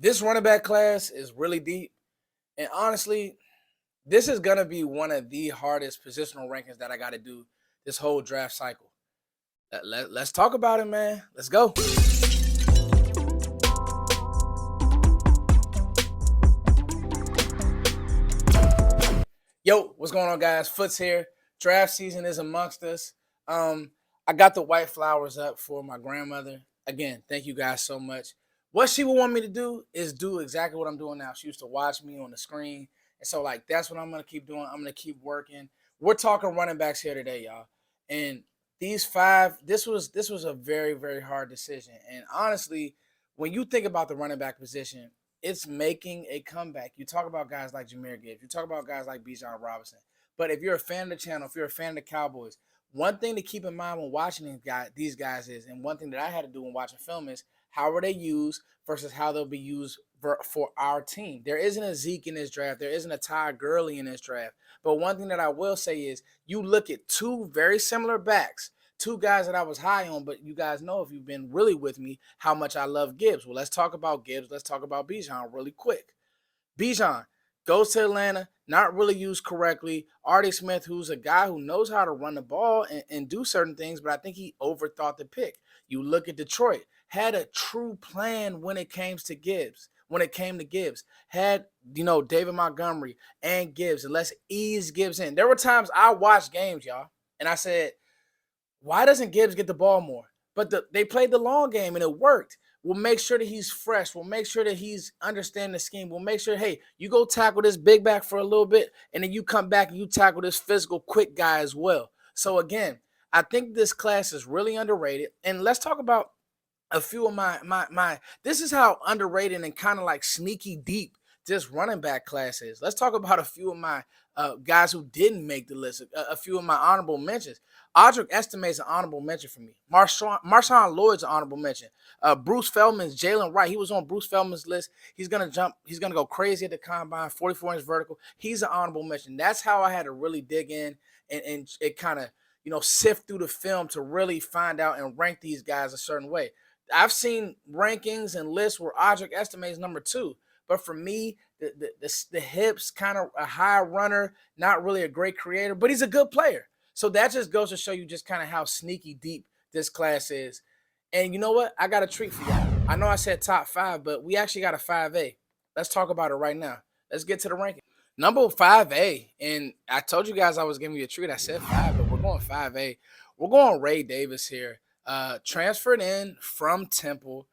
This running back class is really deep. And honestly, this is going to be one of the hardest positional rankings that I got to do this whole draft cycle. Let's talk about it, man. Let's go. Yo, what's going on, guys? Foots here. Draft season is amongst us. Um, I got the white flowers up for my grandmother. Again, thank you guys so much. What she would want me to do is do exactly what I'm doing now. She used to watch me on the screen. And so, like, that's what I'm gonna keep doing. I'm gonna keep working. We're talking running backs here today, y'all. And these five, this was a very, very hard decision. And honestly, when you think about the running back position, it's making a comeback. You talk about guys like Jahmyr Gibbs. You talk about guys like Bijan Robinson. But if you're a fan of the channel, if you're a fan of the Cowboys, one thing to keep in mind when watching these guys is, and one thing that I had to do when watching film is, how are they used versus how they'll be used for our team. There isn't a Zeke in this draft. There isn't a Ty Gurley in this draft. But one thing that I will say is, you look at two very similar backs, two guys that I was high on, but you guys know, if you've been really with me, how much I love Gibbs. Well, let's talk about Gibbs. Let's talk about Bijan really quick. Bijan goes to Atlanta, not really used correctly. Artie Smith, who's a guy who knows how to run the ball and do certain things, but I think he overthought the pick. You look at Detroit, had a true plan when it came to Gibbs. When it came to Gibbs, had David Montgomery and Gibbs, and let's ease Gibbs in. There were times I watched games, y'all, and I said, why doesn't Gibbs get the ball more? But they played the long game and it worked. We'll make sure that he's fresh. We'll make sure that he's understanding the scheme. We'll make sure, hey, you go tackle this big back for a little bit, and then you come back and you tackle this physical, quick guy as well. So again, I think this class is really underrated. And let's talk about a few of my. This is how underrated and kind of like sneaky deep this running back class is. Let's talk about a few of my guys who didn't make the list. A few of my honorable mentions. Audric Estime's an honorable mention for me. Marshawn Lloyd's an honorable mention. Bruce Feldman's Jalen Wright. He was on Bruce Feldman's list. He's gonna jump. He's gonna go crazy at the combine. 44-inch vertical. He's an honorable mention. That's how I had to really dig in and it kind of sift through the film to really find out and rank these guys a certain way. I've seen rankings and lists where Audric Estime is number 2. But for me, the hips, kind of a high runner, not really a great creator, but he's a good player. So that just goes to show you just kind of how sneaky deep this class is. And you know what? I got a treat for y'all. I know I said top 5, but we actually got a 5A. Let's talk about it right now. Let's get to the ranking. Number 5A, and I told you guys I was giving you a treat. I said 5, but we're going 5A. We're going Ray Davis here. Transferred in from Temple,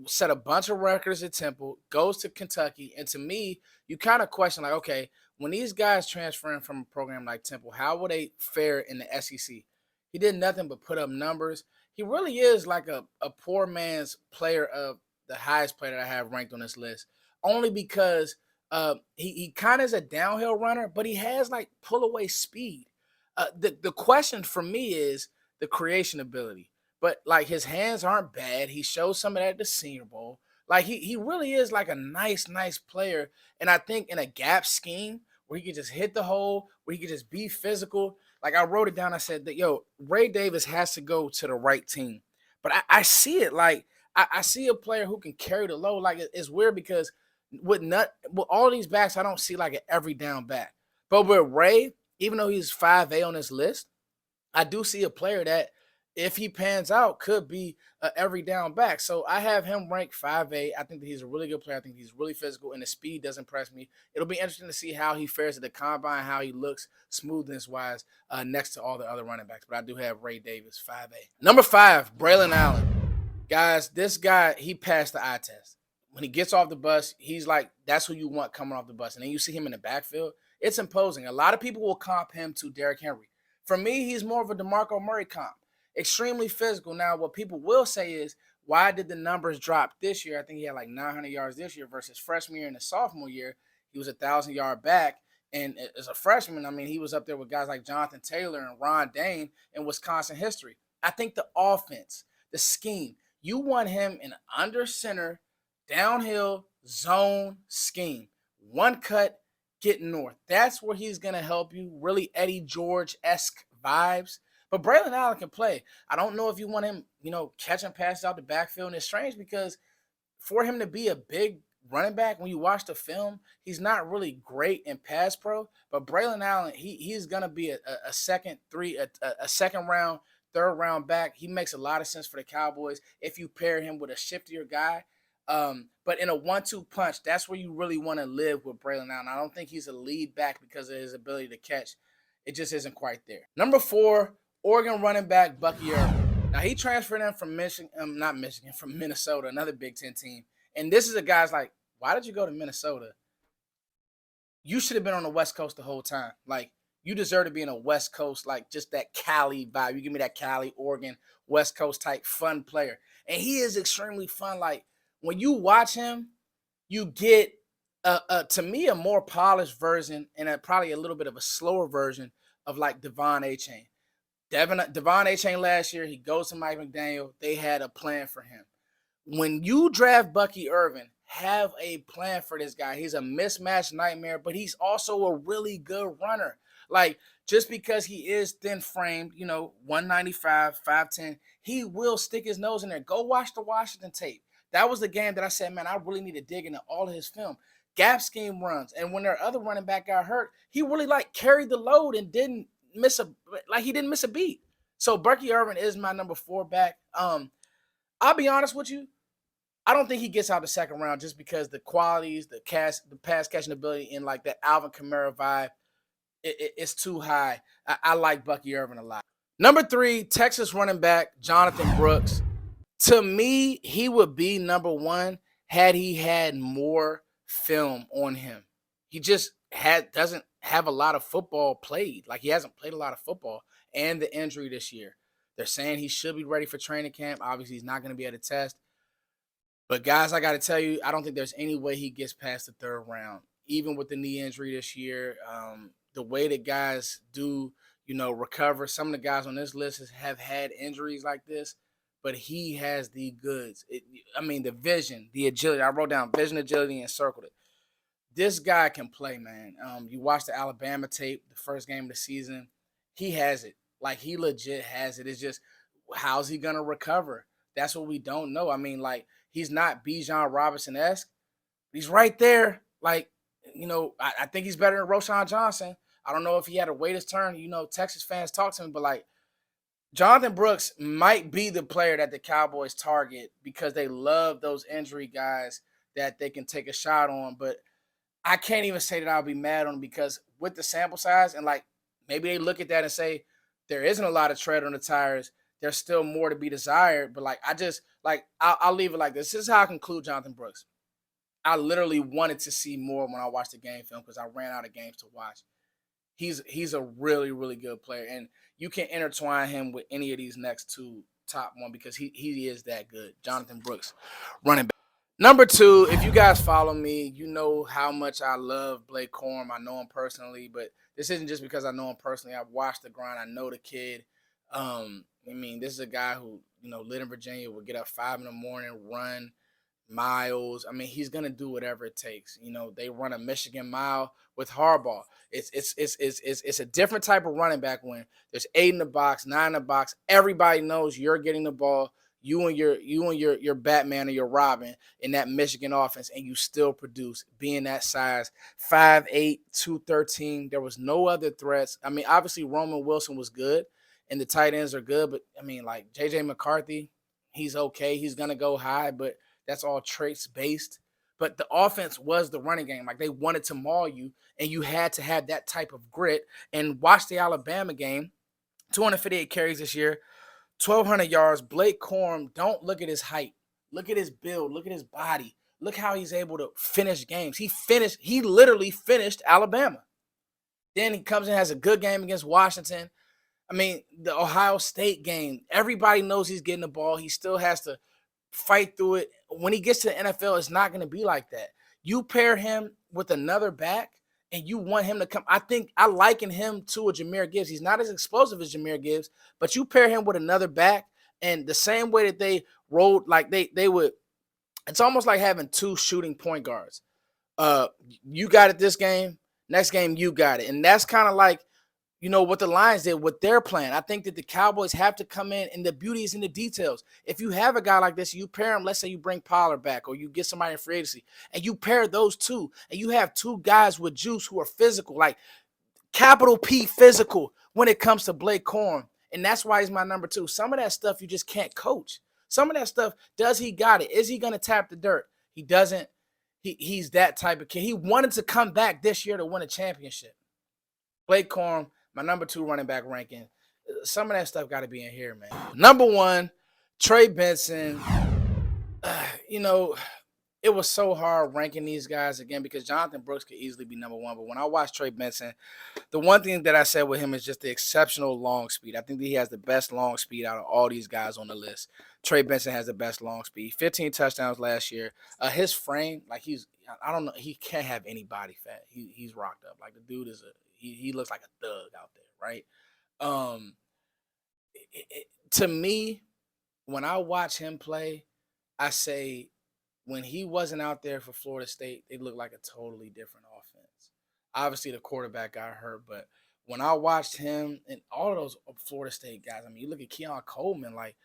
set a bunch of records at Temple, goes to Kentucky. And to me, you kind of question, like, okay, when these guys transferring from a program like Temple, how will they fare in the SEC? He did nothing but put up numbers. He really is like a poor man's player, of the highest player that I have ranked on this list, only because he kind of is a downhill runner, but he has like pull away speed. The question for me is the creation ability. But like, his hands aren't bad. He showed some of that at the Senior Bowl. Like, he really is like a nice player. And I think in a gap scheme where he could just hit the hole, where he could just be physical. Like, I wrote it down. I said that, Ray Davis has to go to the right team. But I see it like, I see a player who can carry the load. Like, it's weird because with all these backs, I don't see like an every down back. But with Ray, even though he's 5A on this list, I do see a player that, if he pans out, could be every down back. So I have him ranked 5A. I think that he's a really good player. I think he's really physical, and the speed does impress me. It'll be interesting to see how he fares at the combine, how he looks smoothness-wise next to all the other running backs. But I do have Ray Davis, 5A. Number 5, Braelon Allen. Guys, this guy, he passed the eye test. When he gets off the bus, he's like, that's who you want coming off the bus. And then you see him in the backfield. It's imposing. A lot of people will comp him to Derrick Henry. For me, he's more of a DeMarco Murray comp. Extremely physical. Now, what people will say is, why did the numbers drop this year? I think he had like 900 yards this year versus freshman year and the sophomore year. He was 1,000-yard back. And as a freshman, I mean, he was up there with guys like Jonathan Taylor and Ron Dane in Wisconsin history. I think the offense, the scheme, you want him in under center, downhill, zone scheme. One cut, get north. That's where he's going to help you. Really Eddie George-esque vibes. But Braelon Allen can play. I don't know if you want him, catching passes out the backfield. And it's strange because for him to be a big running back, when you watch the film, he's not really great in pass pro. But Braelon Allen, he's gonna be a second round, third round back. He makes a lot of sense for the Cowboys if you pair him with a shiftier guy. But in a 1-2 punch, that's where you really want to live with Braelon Allen. I don't think he's a lead back because of his ability to catch. It just isn't quite there. Number 4, Oregon running back Bucky Irving. Now he transferred in from from Minnesota, another Big Ten team. And this is a guy's like, why did you go to Minnesota? You should have been on the West Coast the whole time. Like, you deserve to be in a West Coast, like just that Cali vibe. You give me that Cali, Oregon, West Coast type fun player. And he is extremely fun. Like, when you watch him, you get, to me, a more polished version and probably a little bit of a slower version of like Devon Achane. Devon Achane last year, he goes to Mike McDaniel. They had a plan for him. When you draft Bucky Irving, have a plan for this guy. He's a mismatch nightmare, but he's also a really good runner. Like, just because he is thin-framed, 195, 5'10", he will stick his nose in there. Go watch the Washington tape. That was the game that I said, man, I really need to dig into all of his film. Gap scheme runs. And when their other running back got hurt, he really carried the load and didn't miss a beat. So Bucky Irving is my number 4 back. I'll be honest with you. I don't think he gets out the second round just because the qualities, the pass catching ability, and like that Alvin Kamara vibe, it's too high. I like Bucky Irving a lot. Number 3, Texas running back Jonathon Brooks. To me, he would be number 1 had he had more film on him. He just doesn't have a lot of football played. Like, he hasn't played a lot of football, and the injury this year. They're saying he should be ready for training camp. Obviously, he's not going to be able to test. But, guys, I got to tell you, I don't think there's any way he gets past the 3rd round, even with the knee injury this year. The way that guys do, recover. Some of the guys on this list have had injuries like this, but he has the goods. The vision, the agility. I wrote down vision, agility, and circled it. This guy can play, man. You watch the Alabama tape, the first game of the season. He has it. Like, he legit has it. It's just, how's he going to recover? That's what we don't know. He's not Bijan Robinson-esque. He's right there. I think he's better than Roschon Johnson. I don't know if he had to wait his turn. Texas fans talk to him, but Jonathon Brooks might be the player that the Cowboys target because they love those injury guys that they can take a shot on. But I can't even say that I'll be mad on him because with the sample size and maybe they look at that and say there isn't a lot of tread on the tires. There's still more to be desired. But I'll leave it like this. This is how I conclude Jonathon Brooks. I literally wanted to see more when I watched the game film because I ran out of games to watch. He's a really, really good player. And you can intertwine him with any of these next 2 top 1 because he is that good. Jonathon Brooks, running back. Number 2, if you guys follow me, you know how much I love Blake Corum. I know him personally, but this isn't just because I know him personally. I've watched the grind. I know the kid. This is a guy who, lived in Virginia, would get up 5 a.m, run miles. He's gonna do whatever it takes. They run a Michigan mile with Harbaugh. It's a different type of running back when there's 8 in the box, 9 in the box. Everybody knows you're getting the ball. You and your Batman or your Robin in that Michigan offense, and you still produce, being that size, 5'8", 213. There was no other threats. Obviously Roman Wilson was good, and the tight ends are good, but J.J. McCarthy, he's okay. He's gonna go high, but that's all traits based. But the offense was the running game. They wanted to maul you, and you had to have that type of grit. And watch the Alabama game, 258 carries this year, 1,200 yards. Blake Corum, don't look at his height. Look at his build. Look at his body. Look how he's able to finish games. He literally finished Alabama. Then he comes in, has a good game against Washington. The Ohio State game, everybody knows he's getting the ball. He still has to fight through it. When he gets to the NFL, it's not going to be like that. You pair him with another back, and you want him to come. I think I liken him to a Jahmyr Gibbs. He's not as explosive as Jahmyr Gibbs, but you pair him with another back, and the same way that they rolled, they would. It's almost like having 2 shooting point guards. You got it this game. Next game, you got it. And that's kind of like what the Lions did with their plan. I think that the Cowboys have to come in, and the beauty is in the details. If you have a guy like this, you pair him, let's say you bring Pollard back or you get somebody in free agency, and you pair those two, and you have two guys with juice who are physical, like capital P physical when it comes to Blake Corum. And that's why he's my number 2. Some of that stuff you just can't coach. Some of that stuff, does he got it? Is he going to tap the dirt? He doesn't. He's that type of kid. He wanted to come back this year to win a championship. Blake Corum, my number 2 running back ranking. Some of that stuff got to be in here, man. Number 1, Trey Benson. It was so hard ranking these guys again because Jonathon Brooks could easily be number 1. But when I watched Trey Benson, the one thing that I said with him is just the exceptional long speed. I think that he has the best long speed out of all these guys on the list. Trey Benson has the best long speed. 15 touchdowns last year. His frame, like I don't know, he can't have any body fat. He's rocked up. Like the dude is he looks like a thug out there, right? To me, when I watch him play, I say when he wasn't out there for Florida State, they looked like a totally different offense. Obviously, the quarterback got hurt, but when I watched him and all of those Florida State guys, I mean, you look at Keon Coleman, like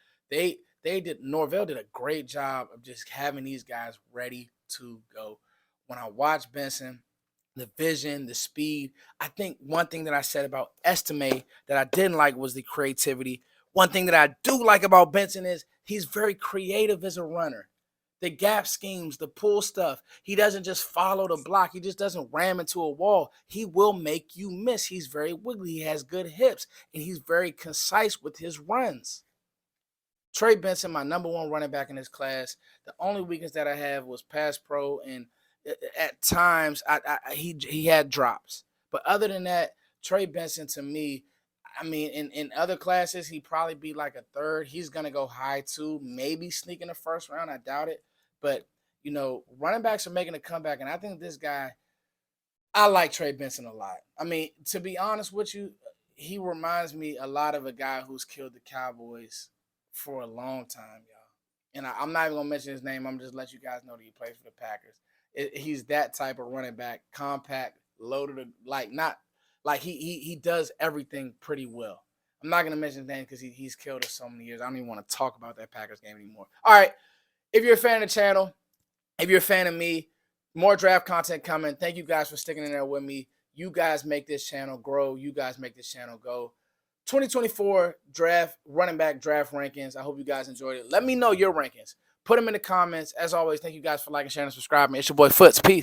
Norvell did a great job of just having these guys ready to go. When I watched Benson, the vision, the speed, I think one thing that I said about Estime that I didn't like was the creativity. One thing that I do like about Benson is he's very creative as a runner. The gap schemes, the pull stuff. He doesn't just follow the block. He just doesn't ram into a wall. He will make you miss. He's very wiggly. He has good hips, and he's very concise with his runs. Trey Benson, my number 1 running back in this class. The only weakness that I have was pass pro, and at times he had drops. But other than that, Trey Benson to me, I mean, in other classes, he'd probably be like a 3rd. He's going to go high 2, maybe sneak in the 1st round. I doubt it. But, running backs are making a comeback, and I think this guy, I like Trey Benson a lot. I mean, to be honest with you, he reminds me a lot of a guy who's killed the Cowboys for a long time, y'all. And I'm not even going to mention his name. I'm just let you guys know that he plays for the Packers. He's that type of running back, compact, loaded, he does everything pretty well. I'm not going to mention his name because he's killed us so many years. I don't even want to talk about that Packers game anymore. All right. If you're a fan of the channel, if you're a fan of me, more draft content coming. Thank you guys for sticking in there with me. You guys make this channel grow. You guys make this channel go. 2024 draft, running back draft rankings. I hope you guys enjoyed it. Let me know your rankings. Put them in the comments. As always, thank you guys for liking, sharing, and subscribing. It's your boy Foots. Peace.